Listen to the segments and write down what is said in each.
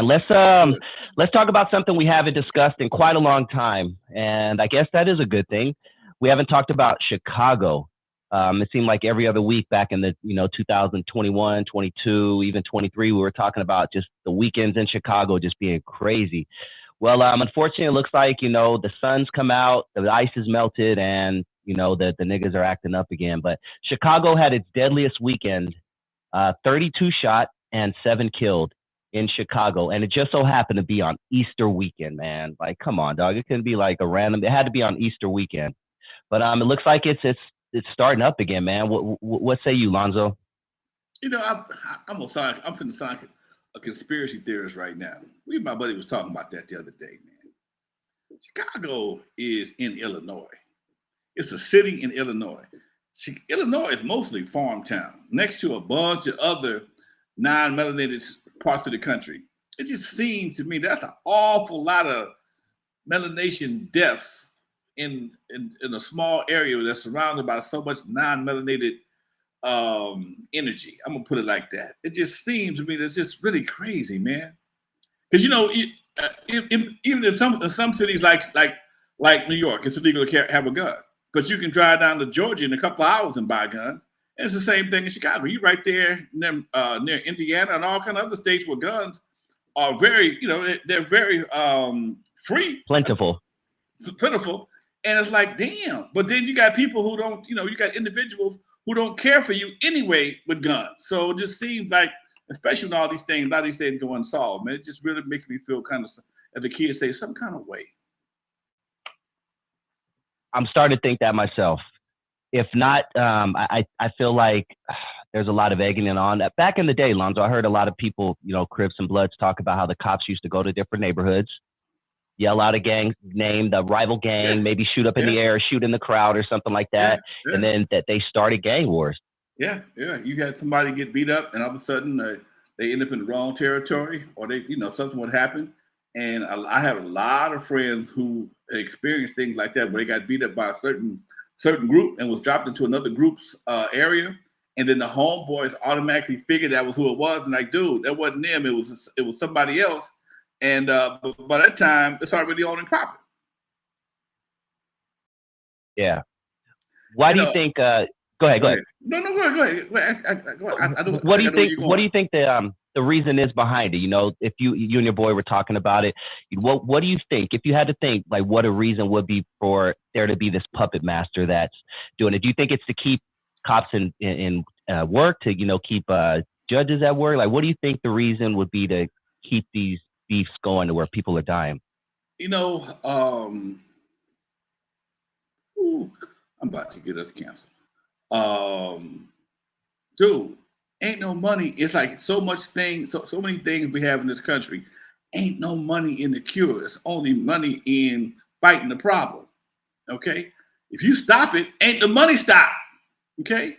And let's talk about something we haven't discussed in quite a long time, and I guess that is a good thing. We haven't talked about Chicago. It seemed like every other week back in the 2021, 22, even 23, we were talking about just the weekends in Chicago just being crazy. Well, unfortunately, it looks like the sun's come out, the ice is melted, and the niggas are acting up again. But Chicago had its deadliest weekend, 32 shot and 7 killed in Chicago, and it just so happened to be on Easter weekend, man. Like, come on, dog. It couldn't be like a random. It had to be on Easter weekend. But it looks like it's starting up again, man. What say you, Lonzo? I'm finna sound a conspiracy theorist right now. My buddy was talking about that the other day, man. Chicago is in Illinois. It's a city in Illinois. Illinois is mostly farm town, next to a bunch of other non-melanated parts of the country. It just seems to me that's an awful lot of melanation deaths in a small area that's surrounded by so much non-melanated energy. I'm gonna put it like that. It just seems to me that's just really crazy, man. Because even in some cities like New York, it's illegal to have a gun, but you can drive down to Georgia in a couple of hours and buy guns. And it's the same thing in Chicago. You right there near Indiana and all kind of other states where guns are very, they're very free, plentiful, and it's like, damn. But then you got people who don't, you got individuals who don't care for you anyway with guns. So it just seems like, especially when all these things, a lot of these things go unsolved, man. It just really makes me feel kind of, as a kid, say some kind of way. I'm starting to think that myself. If not, I feel like there's a lot of egging it on. Back in the day, Lonzo, I heard a lot of people, Crips and Bloods, talk about how the cops used to go to different neighborhoods, yell out a gang name, the rival gang, maybe shoot up in the air, shoot in the crowd or something like that, and then that they started gang wars. Yeah. You had somebody get beat up, and all of a sudden they end up in the wrong territory, or they, something would happen. And I have a lot of friends who experienced things like that, where they got beat up by a certain group and was dropped into another group's area, and then the homeboys automatically figured that was who it was, and like, dude, that wasn't them. It was somebody else. And by that time, it's already on and popping. Yeah. Why do you think? Go ahead. No, go ahead. What do you think the reason is behind it? If you and your boy were talking about it, what do you think? If you had to think, like, what a reason would be for there to be this puppet master that's doing it? Do you think it's to keep cops in work, to keep judges at work? Like, what do you think the reason would be to keep these beefs going to where people are dying? I'm about to get us canceled. Dude, ain't no money. It's like so many things we have in this country. Ain't no money in the cure. It's only money in fighting the problem. Okay? If you stop it, ain't the money stop. Okay?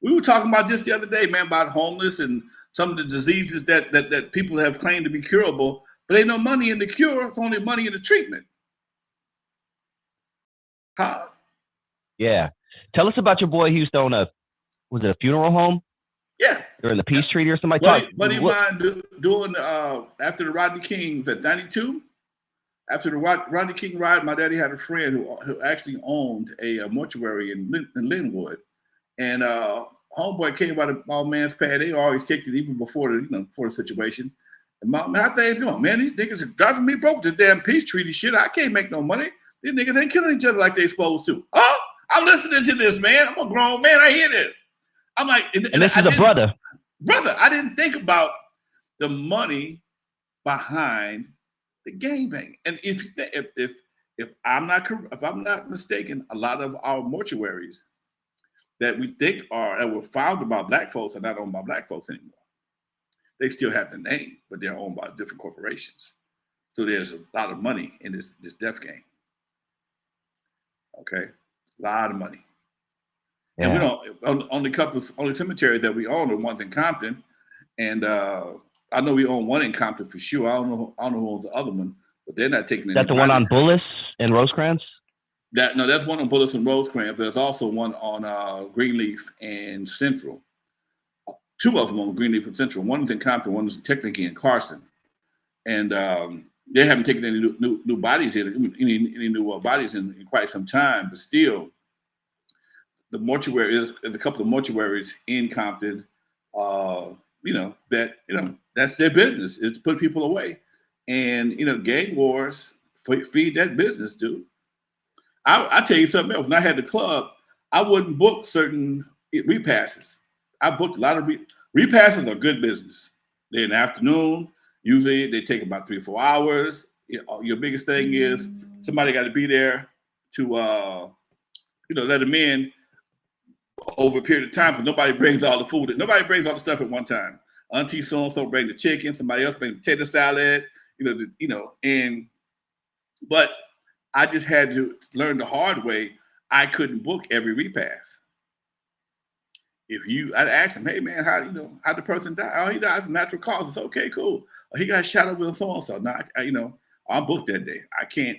We were talking about just the other day, man, about homeless and some of the diseases that people have claimed to be curable, but ain't no money in the cure. It's only money in the treatment. Huh? Yeah. Tell us about your boy who used to own was it a funeral home? Yeah. During the peace treaty or something like that? Buddy of mine doing, after the Rodney King, was at 92? After the Rodney King riot, my daddy had a friend who actually owned a mortuary in Linwood. And homeboy came by the old man's pad. They always kicked it even before the situation. And how things going? Man, these niggas are driving me broke. This damn peace treaty shit. I can't make no money. These niggas ain't killing each other like they supposed to. Oh, I'm listening to this, man. I'm a grown man. I hear this. I'm like, and this is a brother. Brother, I didn't think about the money behind the gangbang. And if I'm not mistaken, a lot of our mortuaries that we think that were founded by black folks are not owned by black folks anymore. They still have the name, but they're owned by different corporations. So there's a lot of money in this death game. Okay, a lot of money. Yeah. And we don't only cemeteries that we own are ones in Compton, and I know we own one in Compton for sure. I don't know who owns the other one, but they're not taking. That's the one on Bullis and Rosecrans. That's one on Bullis and Rosecrans. But there's also one on Greenleaf and Central. Two of them on Greenleaf and Central. One's in Compton. One's technically in Carson. and they haven't taken any new bodies in, any new bodies in quite some time. But still, the mortuary, a couple of mortuaries in Compton, that's their business. It's to put people away, and gang wars feed that business, dude. I tell you something else. When I had the club, I wouldn't book certain repasses. I booked a lot of repasses are good business. They're in the afternoon. Usually they take about 3 or 4 hours. Your biggest thing is somebody got to be there to let them in over a period of time, because nobody brings all the food. Nobody brings all the stuff at one time. Auntie so-and-so bring the chicken. Somebody else bring the potato salad. But I just had to learn the hard way. I couldn't book every repass. I'd ask him, hey man, how the person die? Oh, he died from natural causes. Okay, cool. Oh, he got shot over so and so. Now, I'm booked that day. I can't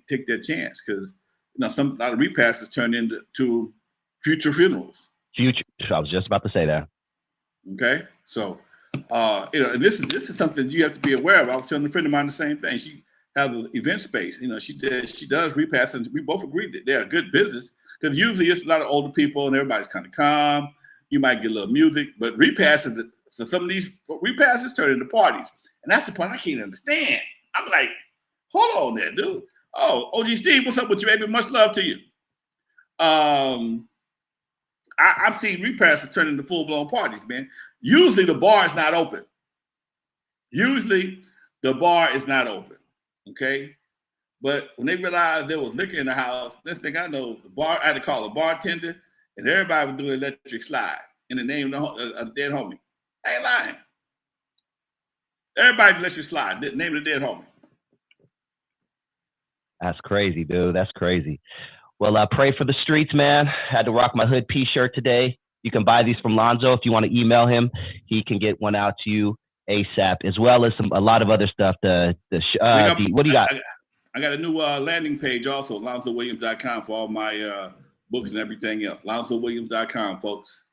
take that chance, because a lot of repasses turn into future funerals. I was just about to say that. Okay, so and this is something you have to be aware of. I was telling a friend of mine the same thing. She has an event space. She does repass, and we both agreed that they're a good business, because usually it's a lot of older people and everybody's kind of calm. You might get a little music, but repasses. So some of these repasses turn into parties, and that's the part I can't understand. I'm like, hold on there, dude. Oh, OG Steve, what's up with you, baby? Much love to you. I've seen repasses turn into full-blown parties, man. Usually the bar is not open. Okay? But when they realized there was liquor in the house, next thing I know, I had to call a bartender, and everybody was doing electric slide in the name of the dead homie. I ain't lying. Everybody electric slide, the name of the dead homie. That's crazy, dude. That's crazy. Well, pray for the streets, man. Had to rock my Hood P shirt today. You can buy these from Lonzo. If you want to email him, he can get one out to you ASAP, as well as a lot of other stuff. What do you got? I got a new landing page also, LonzoWilliams.com, for all my books and everything else. LonzoWilliams.com, folks.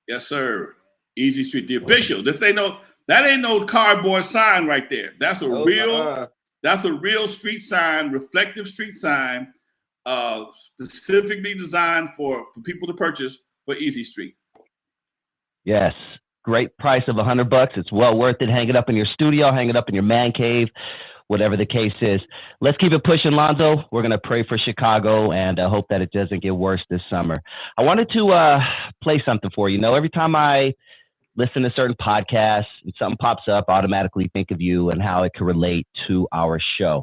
Yes, sir. Easy Street, the official. That ain't no cardboard sign right there. That's a real street sign, reflective street sign. Specifically designed for people to purchase for Easy Street. Yes, great price of $100. It's well worth it. Hang it up in your studio, hang it up in your man cave, whatever the case is. Let's keep it pushing, Lonzo. We're gonna pray for Chicago and hope that it doesn't get worse this summer. I wanted to play something for you. Every time I listen to certain podcasts and something pops up, I automatically think of you and how it could relate to our show.